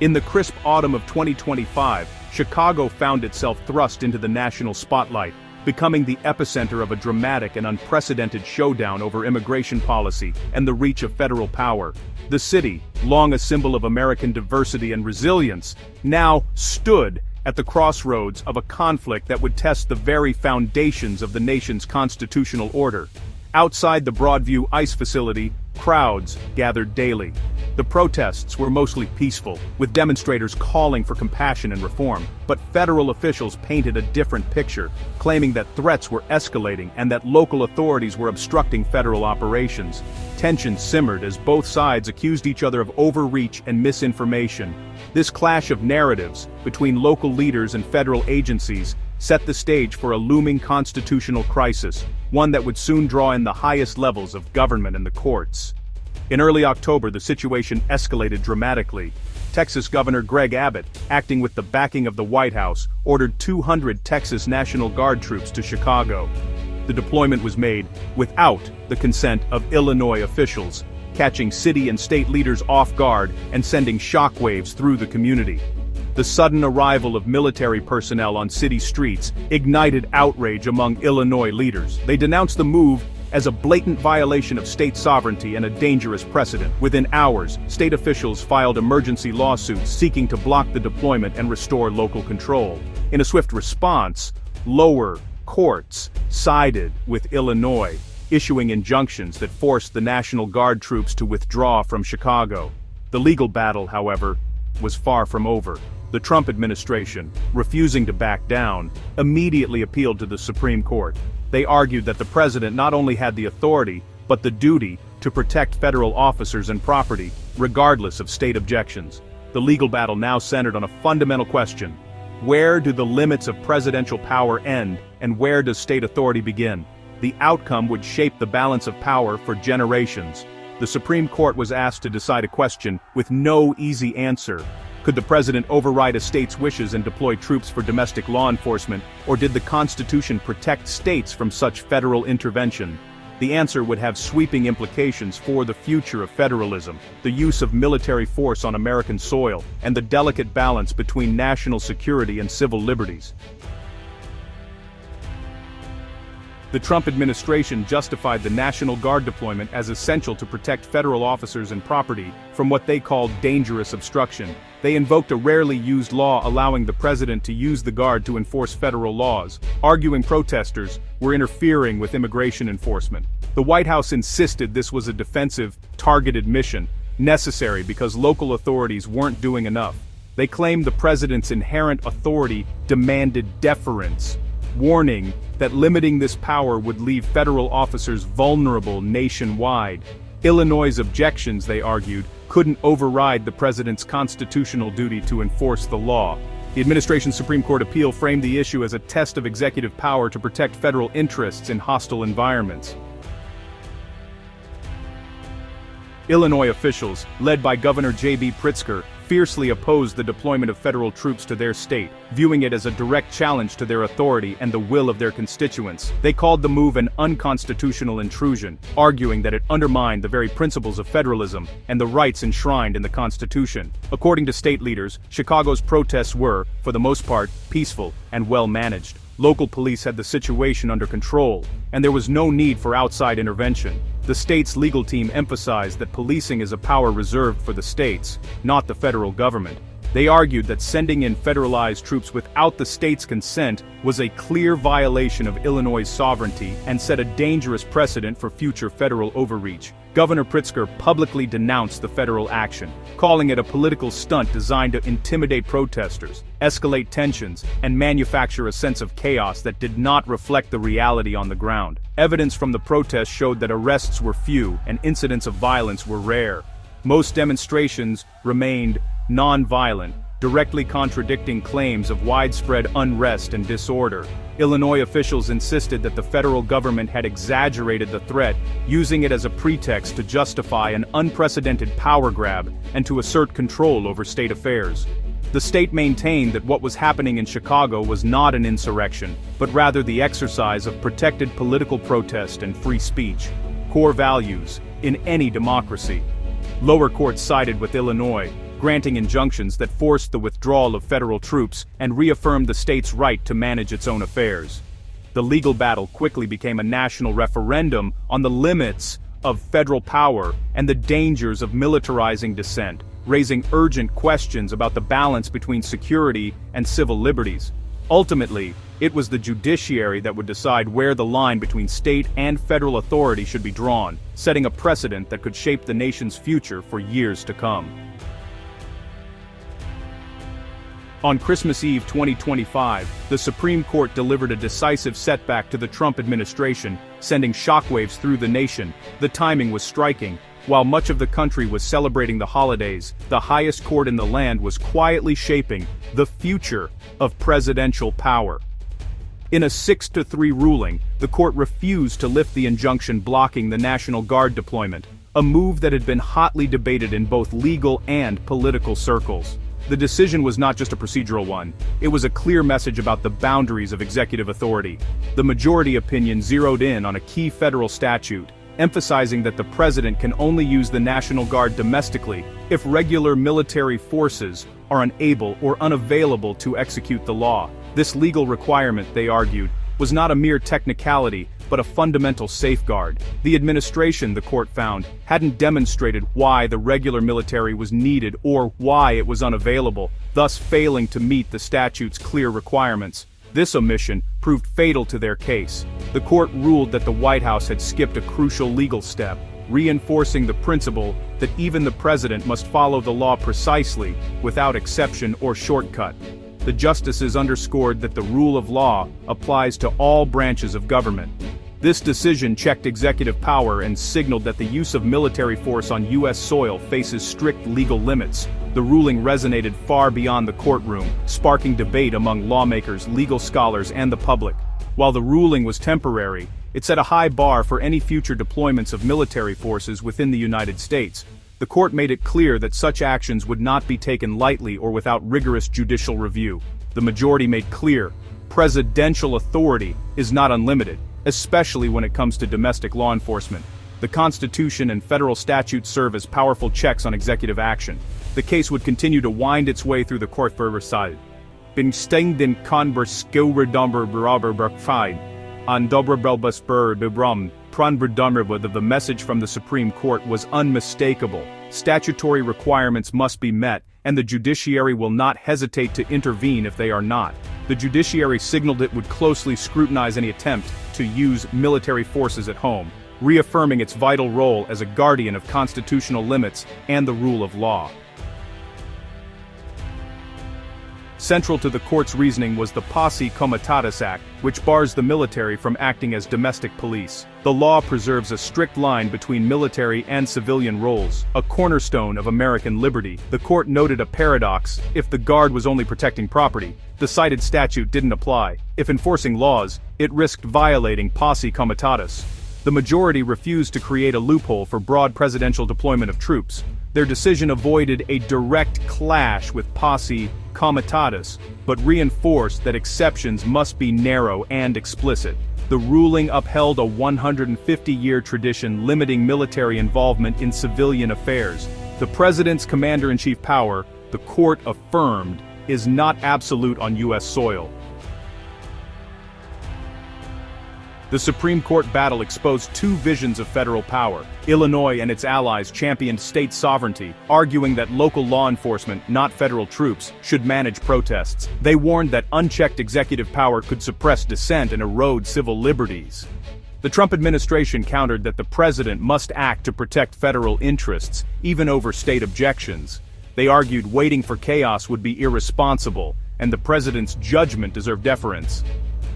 In the crisp autumn of 2025, Chicago found itself thrust into the national spotlight, becoming the epicenter of a dramatic and unprecedented showdown over immigration policy and the reach of federal power. The city, long a symbol of American diversity and resilience, now stood at the crossroads of a conflict that would test the very foundations of the nation's constitutional order. Outside the Broadview ICE facility, crowds gathered daily. The protests were mostly peaceful, with demonstrators calling for compassion and reform, but federal officials painted a different picture, claiming that threats were escalating and that local authorities were obstructing federal operations. Tension simmered as both sides accused each other of overreach and misinformation. This clash of narratives between local leaders and federal agencies set the stage for a looming constitutional crisis, one that would soon draw in the highest levels of government and the courts. In early October, the situation escalated dramatically. Texas Governor Greg Abbott, acting with the backing of the White House, ordered 200 Texas National Guard troops to Chicago. The deployment was made without the consent of Illinois officials, catching city and state leaders off guard and sending shockwaves through the community. The sudden arrival of military personnel on city streets ignited outrage among Illinois leaders. They denounced the move as a blatant violation of state sovereignty and a dangerous precedent. Within hours, state officials filed emergency lawsuits seeking to block the deployment and restore local control. In a swift response, lower courts sided with Illinois, issuing injunctions that forced the National Guard troops to withdraw from Chicago. The legal battle, however, was far from over. The Trump administration, refusing to back down, immediately appealed to the Supreme Court. They argued that the president not only had the authority, but the duty to protect federal officers and property, regardless of state objections. The legal battle now centered on a fundamental question: where do the limits of presidential power end, and where does state authority begin? The outcome would shape the balance of power for generations. The Supreme Court was asked to decide a question with no easy answer. Could the president override a state's wishes and deploy troops for domestic law enforcement, or did the Constitution protect states from such federal intervention? The answer would have sweeping implications for the future of federalism, the use of military force on American soil, and the delicate balance between national security and civil liberties. The Trump administration justified the National Guard deployment as essential to protect federal officers and property from what they called dangerous obstruction. They invoked a rarely used law allowing the president to use the Guard to enforce federal laws, arguing protesters were interfering with immigration enforcement. The White House insisted this was a defensive, targeted mission, necessary because local authorities weren't doing enough. They claimed the president's inherent authority demanded deference, warning that limiting this power would leave federal officers vulnerable nationwide. Illinois' objections, they argued, couldn't override the president's constitutional duty to enforce the law. The administration's Supreme Court appeal framed the issue as a test of executive power to protect federal interests in hostile environments. Illinois officials, led by Governor J.B. Pritzker, fiercely opposed the deployment of federal troops to their state, viewing it as a direct challenge to their authority and the will of their constituents. They called the move an unconstitutional intrusion, arguing that it undermined the very principles of federalism and the rights enshrined in the Constitution. According to state leaders, Chicago's protests were, for the most part, peaceful and well managed. Local police had the situation under control, and there was no need for outside intervention. The state's legal team emphasized that policing is a power reserved for the states, not the federal government. They argued that sending in federalized troops without the state's consent was a clear violation of Illinois' sovereignty and set a dangerous precedent for future federal overreach. Governor Pritzker publicly denounced the federal action, calling it a political stunt designed to intimidate protesters, escalate tensions, and manufacture a sense of chaos that did not reflect the reality on the ground. Evidence from the protests showed that arrests were few and incidents of violence were rare. Most demonstrations remained non-violent, directly contradicting claims of widespread unrest and disorder. Illinois officials insisted that the federal government had exaggerated the threat, using it as a pretext to justify an unprecedented power grab and to assert control over state affairs. The state maintained that what was happening in Chicago was not an insurrection, but rather the exercise of protected political protest and free speech, core values in any democracy. Lower courts sided with Illinois, granting injunctions that forced the withdrawal of federal troops and reaffirmed the state's right to manage its own affairs. The legal battle quickly became a national referendum on the limits of federal power and the dangers of militarizing dissent, raising urgent questions about the balance between security and civil liberties. Ultimately, it was the judiciary that would decide where the line between state and federal authority should be drawn, setting a precedent that could shape the nation's future for years to come. On Christmas Eve 2025, the Supreme Court delivered a decisive setback to the Trump administration, sending shockwaves through the nation. The timing was striking. While much of the country was celebrating the holidays, the highest court in the land was quietly shaping the future of presidential power. In a 6-3 ruling, the court refused to lift the injunction blocking the National Guard deployment, a move that had been hotly debated in both legal and political circles. The decision was not just a procedural one, it was a clear message about the boundaries of executive authority. The majority opinion zeroed in on a key federal statute, emphasizing that the president can only use the National Guard domestically if regular military forces are unable or unavailable to execute the law. This legal requirement, they argued, was not a mere technicality, but a fundamental safeguard. The administration, the court found, hadn't demonstrated why the regular military was needed or why it was unavailable, thus failing to meet the statute's clear requirements. This omission proved fatal to their case. The court ruled that the White House had skipped a crucial legal step, reinforcing the principle that even the president must follow the law precisely, without exception or shortcut. The justices underscored that the rule of law applies to all branches of government. This decision checked executive power and signaled that the use of military force on U.S. soil faces strict legal limits. The ruling resonated far beyond the courtroom, sparking debate among lawmakers, legal scholars, and the public. While the ruling was temporary, it set a high bar for any future deployments of military forces within the United States. The court made it clear that such actions would not be taken lightly or without rigorous judicial review. The majority made clear, presidential authority is not unlimited, especially when it comes to domestic law enforcement. The Constitution and federal statutes serve as powerful checks on executive action. The case would continue to wind its way through the court for side. Bin den converskoredomber berfide, on dobrabelbusber bebrum, the message from the Supreme Court was unmistakable. Statutory requirements must be met, and the judiciary will not hesitate to intervene if they are not. The judiciary signaled it would closely scrutinize any attempt to use military forces at home, reaffirming its vital role as a guardian of constitutional limits and the rule of law. Central to the court's reasoning was the Posse Comitatus Act, which bars the military from acting as domestic police. The law preserves a strict line between military and civilian roles, a cornerstone of American liberty. The court noted a paradox: if the Guard was only protecting property, the cited statute didn't apply. If enforcing laws, it risked violating Posse Comitatus. The majority refused to create a loophole for broad presidential deployment of troops. Their decision avoided a direct clash with Posse Comitatus, but reinforced that exceptions must be narrow and explicit. The ruling upheld a 150-year tradition limiting military involvement in civilian affairs. The president's commander-in-chief power, the court affirmed, is not absolute on U.S. soil. The Supreme Court battle exposed two visions of federal power. Illinois and its allies championed state sovereignty, arguing that local law enforcement, not federal troops, should manage protests. They warned that unchecked executive power could suppress dissent and erode civil liberties. The Trump administration countered that the president must act to protect federal interests, even over state objections. They argued waiting for chaos would be irresponsible, and the president's judgment deserved deference.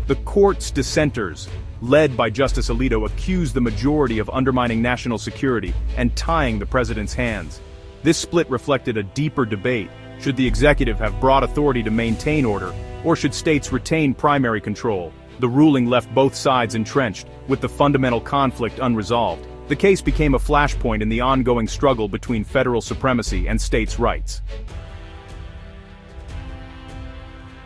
The court's dissenters, led by Justice Alito, accused the majority of undermining national security and tying the president's hands. This split reflected a deeper debate: should the executive have broad authority to maintain order, or should states retain primary control? The ruling left both sides entrenched, with the fundamental conflict unresolved. The case became a flashpoint in the ongoing struggle between federal supremacy and states' rights.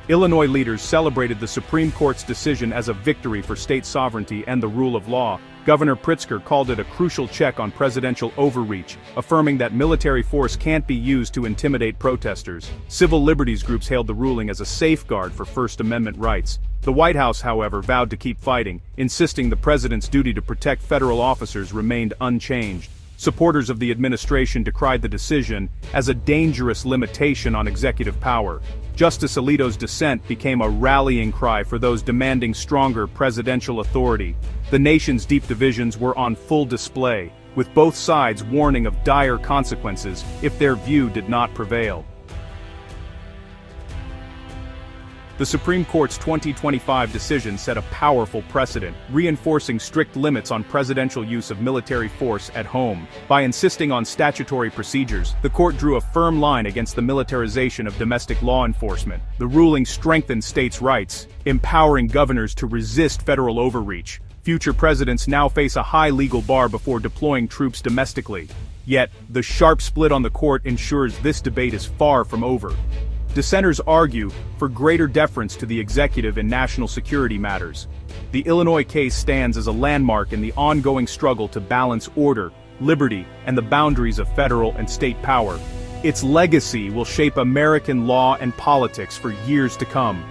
Illinois leaders celebrated the Supreme Court's decision as a victory for state sovereignty and the rule of law. Governor Pritzker called it a crucial check on presidential overreach, affirming that military force can't be used to intimidate protesters. Civil liberties groups hailed the ruling as a safeguard for First Amendment rights. The White House, however, vowed to keep fighting, insisting the president's duty to protect federal officers remained unchanged. Supporters of the administration decried the decision as a dangerous limitation on executive power. Justice Alito's dissent became a rallying cry for those demanding stronger presidential authority. The nation's deep divisions were on full display, with both sides warning of dire consequences if their view did not prevail. The Supreme Court's 2025 decision set a powerful precedent, reinforcing strict limits on presidential use of military force at home. By insisting on statutory procedures, the court drew a firm line against the militarization of domestic law enforcement. The ruling strengthened states' rights, empowering governors to resist federal overreach. Future presidents now face a high legal bar before deploying troops domestically. Yet, the sharp split on the court ensures this debate is far from over. Dissenters argue for greater deference to the executive in national security matters. The Illinois case stands as a landmark in the ongoing struggle to balance order, liberty, and the boundaries of federal and state power. Its legacy will shape American law and politics for years to come.